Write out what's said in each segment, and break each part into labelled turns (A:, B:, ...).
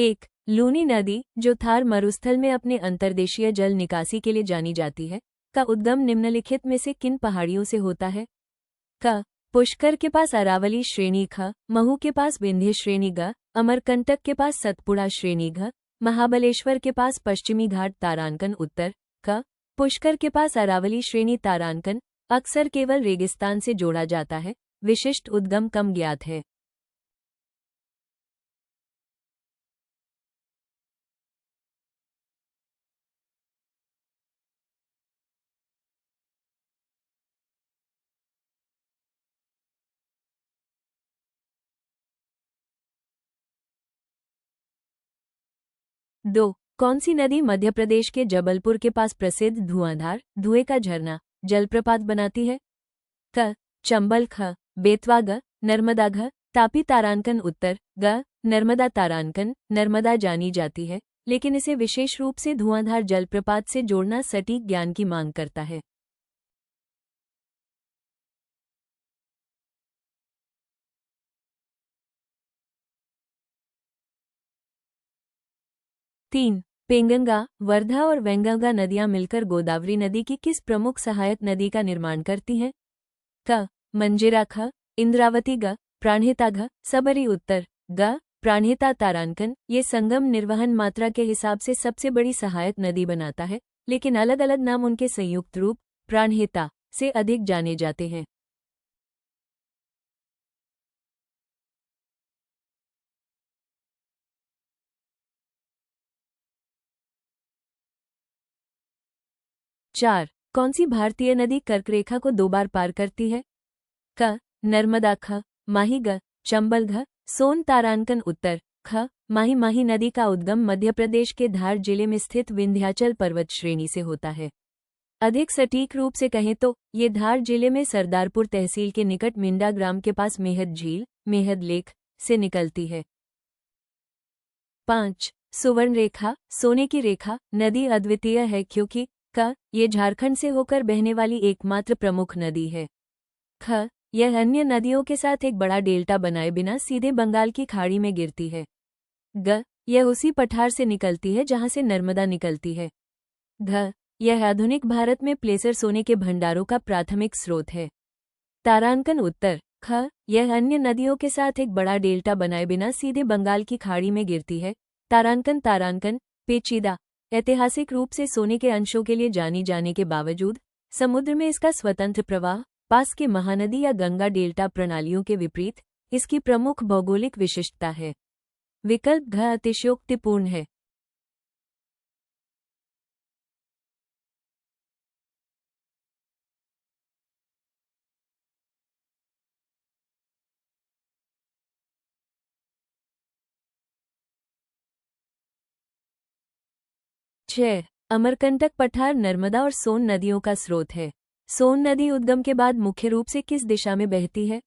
A: एक, लूनी नदी, जो थार मरुस्थल में अपने अंतर्देशीय जल निकासी के लिए जानी जाती है, का उद्गम निम्नलिखित में से किन पहाड़ियों से होता है? क, पुष्कर के पास अरावली श्रेणी, ख, महू के पास विंध्य श्रेणी, ग, अमरकंटक के पास सतपुड़ा श्रेणी, घ, महाबलेश्वर के पास पश्चिमी घाट तारांकन, उत्तर, क, पुष्कर के पास अरावली श्रेणी तारांकन अक्सर केवल रेगिस्तान से जोड़ा जाता है, विशिष्ट उद्गम कम ज्ञात है। दो, कौन सी नदी मध्य प्रदेश के जबलपुर के पास प्रसिद्ध धुआंधार धुएं का झरना जलप्रपात बनाती है? क, चंबल, ख, बेतवा, ग, नर्मदा, घ, तापी तारांकन, उत्तर, ग, नर्मदा तारांकन। नर्मदा जानी जाती है, लेकिन इसे विशेष रूप से धुआंधार जलप्रपात से जोड़ना सटीक ज्ञान की मांग करता है। तीन, पेंगंगा, वर्धा और वेंगंगा नदियां मिलकर गोदावरी नदी की किस प्रमुख सहायक नदी का निर्माण करती हैं? क, मंजिरा, ख, इंद्रावती, ग, प्राणहिता, घ, सबरी, उत्तर, ग, प्राणहिता तारांकन। ये संगम निर्वहन मात्रा के हिसाब से सबसे बड़ी सहायक नदी बनाता है, लेकिन अलग अलग नाम उनके संयुक्त रूप प्राणहिता से अधिक जाने जाते हैं। चार, कौन सी भारतीय नदी कर्करेखा को 2 बार पार करती है? क, नर्मदा, ख, माही, ग, चंबल, घ, सोन तारांकन, उत्तर, ख, माही। माही नदी का उद्गम मध्य प्रदेश के धार जिले में स्थित विंध्याचल पर्वत श्रेणी से होता है। अधिक सटीक रूप से कहें तो ये धार जिले में सरदारपुर तहसील के निकट मिंडा ग्राम के पास मेहद झील मेहद लेक से निकलती है। 5, सुवर्ण रेखा, सोने की रेखा नदी अद्वितीय है क्योंकि क, ये झारखंड से होकर बहने वाली एकमात्र प्रमुख नदी है। ख, यह अन्य नदियों के साथ एक बड़ा डेल्टा बनाए बिना सीधे बंगाल की खाड़ी में गिरती है। ग, यह उसी पठार से निकलती है जहां से नर्मदा निकलती है। घ, यह आधुनिक भारत में प्लेसर सोने के भंडारों का प्राथमिक स्रोत है। तारांकन, उत्तर, ख, यह अन्य नदियों के साथ एक बड़ा डेल्टा बनाए बिना सीधे बंगाल की खाड़ी में गिरती है। तारांकन तारांकन पेचीदा ऐतिहासिक रूप से सोने के अंशों के लिए जानी जाने के बावजूद समुद्र में इसका स्वतंत्र प्रवाह पास के महानदी या गंगा डेल्टा प्रणालियों के विपरीत इसकी प्रमुख भौगोलिक विशिष्टता है। विकल्प घ अतिशयोक्तिपूर्ण है। छह, अमरकंटक पठार नर्मदा और सोन नदियों का स्रोत है। सोन नदी उद्गम के बाद मुख्य रूप से किस दिशा में बहती है?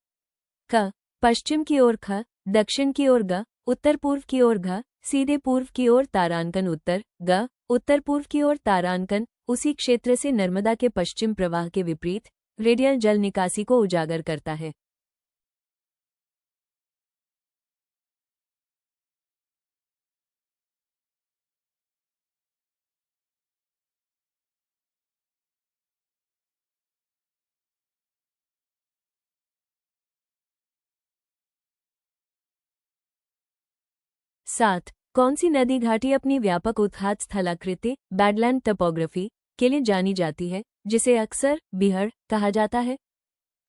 A: क, पश्चिम की ओर, ख, दक्षिण की ओर, ग, उत्तर पूर्व की ओर, घ, सीधे पूर्व की ओर तारांकन, उत्तर, ग, उत्तर पूर्व की ओर तारांकन। उसी क्षेत्र से नर्मदा के पश्चिम प्रवाह के विपरीत रेडियल जल निकासी को उजागर करता है। 7, कौन सी नदी घाटी अपनी व्यापक उत्खात स्थलाकृति बैडलैंड टोपोग्राफी के लिए जानी जाती है, जिसे अक्सर बिहड़ कहा जाता है?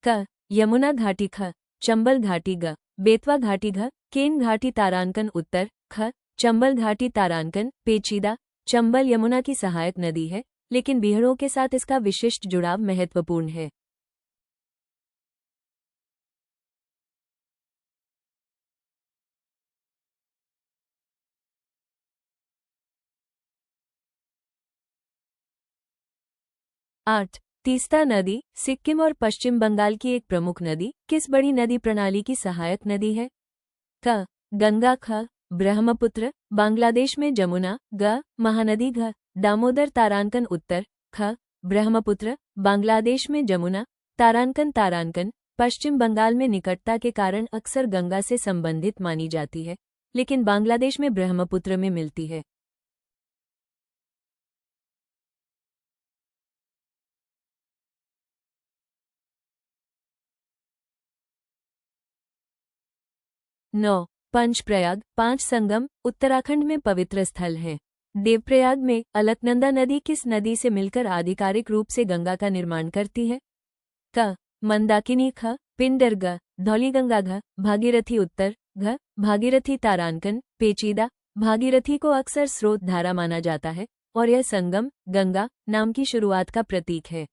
A: क, यमुना घाटी, ख, चंबल घाटी, ग, बेतवा घाटी, घ, केन घाटी तारांकन, उत्तर, ख, चंबल घाटी तारांकन पेचीदा चंबल यमुना की सहायक नदी है, लेकिन बिहड़ों के साथ इसका विशिष्ट जुड़ाव महत्वपूर्ण है। 8, तीस्ता नदी, सिक्किम और पश्चिम बंगाल की एक प्रमुख नदी, किस बड़ी नदी प्रणाली की सहायक नदी है? क, गंगा, ख, ब्रह्मपुत्र, बांग्लादेश में जमुना, ग, महानदी, घ, दामोदर तारांकन, उत्तर, ख, ब्रह्मपुत्र, बांग्लादेश में जमुना, तारांकन तारांकन पश्चिम बंगाल में निकटता के कारण अक्सर गंगा से संबंधित मानी जाती है, लेकिन बांग्लादेश में ब्रह्मपुत्र में मिलती है। नौ, पंचप्रयाग 5 संगम उत्तराखंड में पवित्र स्थल है। देवप्रयाग में अलकनंदा नदी किस नदी से मिलकर आधिकारिक रूप से गंगा का निर्माण करती है? क. मंदाकिनी ख. पिंडर ग. धौलीगंगा घ. भागीरथी उत्तर घ. भागीरथी तारांकन पेचीदा भागीरथी को अक्सर स्रोत धारा माना जाता है और यह संगम गंगा नाम की शुरुआत का प्रतीक है।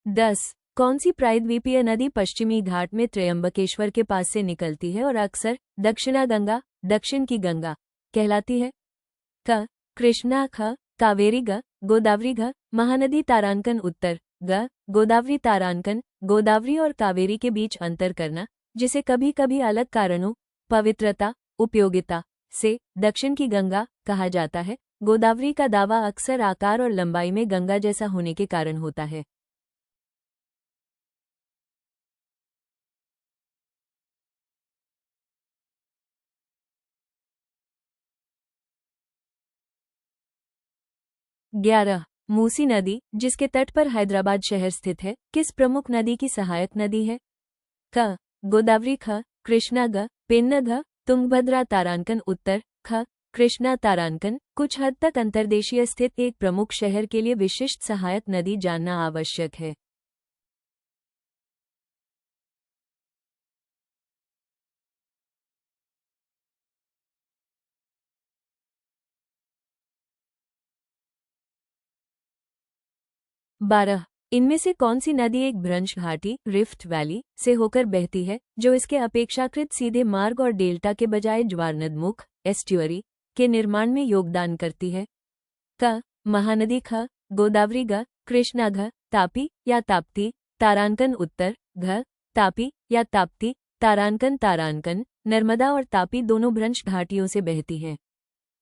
A: 10. कौन सी प्रायद्वीपीय नदी पश्चिमी घाट में त्र्यंबकेश्वर के पास से निकलती है और अक्सर दक्षिणा गंगा दक्षिण की गंगा कहलाती है? क. कृष्णा ख. कावेरी ग. गोदावरी घ. महानदी तारांकन उत्तर ग. गोदावरी तारांकन गोदावरी और कावेरी के बीच अंतर करना, जिसे कभी कभी अलग कारणों पवित्रता उपयोगिता से दक्षिण की गंगा कहा जाता है। गोदावरी का दावा अक्सर आकार और लंबाई में गंगा जैसा होने के कारण होता है। ग्यारह, मूसी नदी जिसके तट पर हैदराबाद शहर स्थित है, किस प्रमुख नदी की सहायक नदी है? क. गोदावरी ख. कृष्णा ग. पेन्ना घ. तुंगभद्रा तारांकन उत्तर ख. कृष्णा तारांकन कुछ हद तक अंतर्देशीय स्थित एक प्रमुख शहर के लिए विशिष्ट सहायक नदी जानना आवश्यक है। बारह, इनमें से कौन सी नदी एक भ्रंश घाटी रिफ्ट वैली से होकर बहती है, जो इसके अपेक्षाकृत सीधे मार्ग और डेल्टा के बजाय ज्वारनदमुख एस्ट्यूअरी के निर्माण में योगदान करती है? क. महानदी ख. गोदावरी ग. कृष्णा घ. तापी या ताप्ती तारांकन उत्तर घ. तापी या ताप्ती तारांकन तारांकन नर्मदा और तापी दोनों भ्रंश घाटियों से बहती हैं।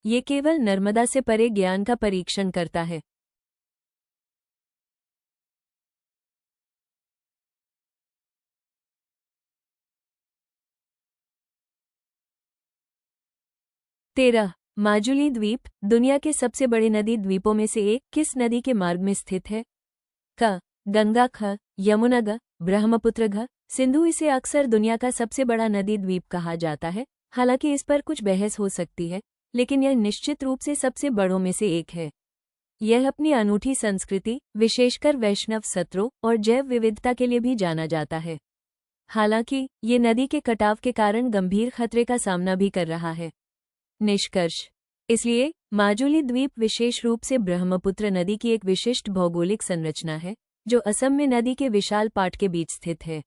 A: ये केवल नर्मदा से परे ज्ञान का परीक्षण करता है। 13. माजुली द्वीप दुनिया के सबसे बड़े नदी द्वीपों में से एक किस नदी के मार्ग में स्थित है? क. गंगा ख. यमुना ग. ब्रह्मपुत्र घ. सिंधु इसे अक्सर दुनिया का सबसे बड़ा नदी द्वीप कहा जाता है, हालांकि इस पर कुछ बहस हो सकती है, लेकिन यह निश्चित रूप से सबसे बड़ों में से एक है। यह अपनी अनूठी संस्कृति, विशेषकर वैष्णव सत्रों और जैव विविधता के लिए भी जाना जाता है। हालांकि ये नदी के कटाव के कारण गंभीर खतरे का सामना भी कर रहा है। निष्कर्ष, इसलिए माजुली द्वीप विशेष रूप से ब्रह्मपुत्र नदी की एक विशिष्ट भौगोलिक संरचना है, जो असम में नदी के विशाल पाट के बीच स्थित है।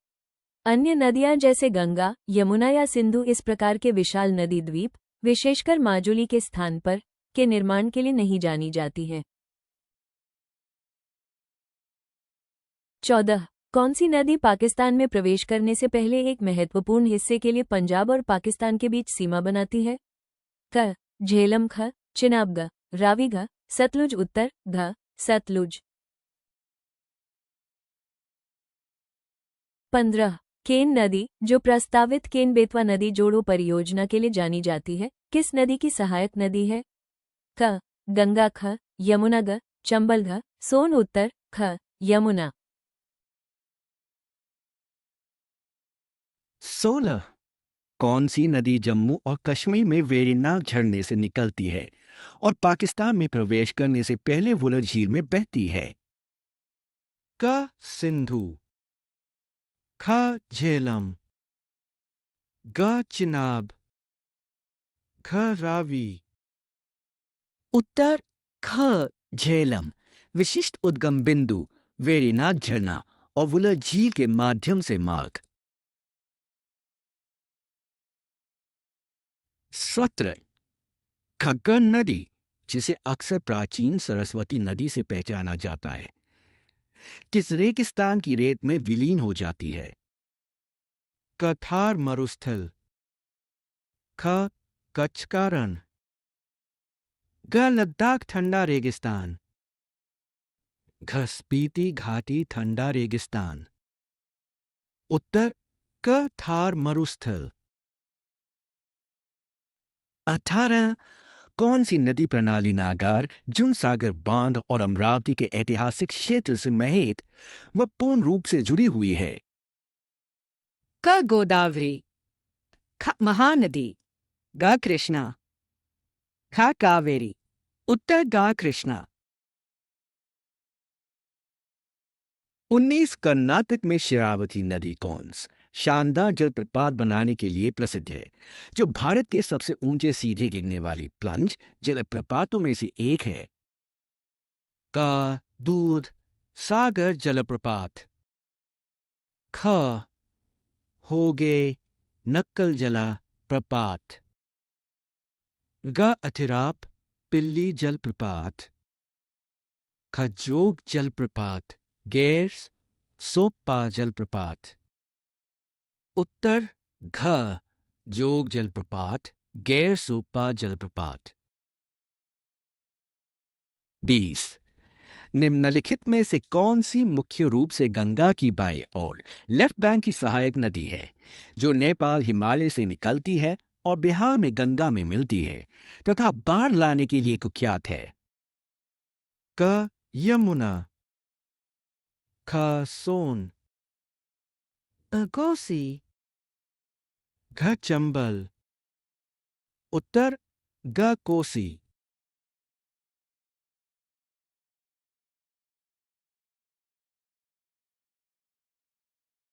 A: अन्य नदियां जैसे गंगा, यमुना या सिंधु इस प्रकार के विशाल नदी द्वीप, विशेषकर माजुली के स्थान पर, के निर्माण के लिए नहीं जानी जाती है। 14. कौन सी नदी पाकिस्तान में प्रवेश करने से पहले एक महत्वपूर्ण हिस्से के लिए पंजाब और पाकिस्तान के बीच सीमा बनाती है? क. झेलम ख. चिनाब ग. रावी घ. सतलुज उत्तर घ. सतलुज। 15. केन नदी जो प्रस्तावित केन बेतवा नदी जोड़ो परियोजना के लिए जानी जाती है, किस नदी की सहायक नदी है? क. गंगा ख. यमुना ग. चंबल घ. सोन उत्तर ख. यमुना।
B: 16. कौन सी नदी जम्मू और कश्मीर में वेरीनाग झरने से निकलती है और पाकिस्तान में प्रवेश करने से पहले वुलर झील में बहती है? क. सिंधु ख. झेलम ग. चिनाब घ. रावी। उत्तर ख. झेलम विशिष्ट उद्गम बिंदु वेरीनाग झरना और वुलर झील के माध्यम से मार्ग। 17. घग्गर नदी जिसे अक्सर प्राचीन सरस्वती नदी से पहचाना जाता है, किस रेगिस्तान की रेत में विलीन हो जाती है? क थार मरुस्थल, ख कच्छ का रण, ग लद्दाख ठंडा रेगिस्तान, घ स्पीति घाटी ठंडा रेगिस्तान। उत्तर क थार मरुस्थल। 18 कौन सी नदी प्रणाली नागार, जुन सागर बांध और अमरावती के ऐतिहासिक क्षेत्र से महित व पूर्ण रूप से जुड़ी हुई है?
C: क गोदावरी, ख महानदी, ग कृष्णा, ख कावेरी। उत्तर ग कृष्णा।
B: 19 कर्नाटक में शरावती नदी कौन शानदार जलप्रपात बनाने के लिए प्रसिद्ध है, जो भारत के सबसे ऊंचे सीधे गिरने वाली प्लंज जलप्रपातों में से एक है? क दूध सागर जलप्रपात, ख होगे नक्कल जला प्रपात, ग अथिराप पिल्ली जलप्रपात, ख जोग जलप्रपात गैर सोप्पा जलप्रपात। उत्तर घ जोग जलप्रपात गैर सोप्पा जलप्रपात। 20 निम्नलिखित में से कौन सी मुख्य रूप से गंगा की बाईं और लेफ्ट बैंक की सहायक नदी है, जो नेपाल हिमालय से निकलती है और बिहार में गंगा में मिलती है तथा बाढ़ लाने के लिए कुख्यात है? क यमुना, ख सोन,
C: कोसी।
B: घ चंबल। उत्तर ग कोसी।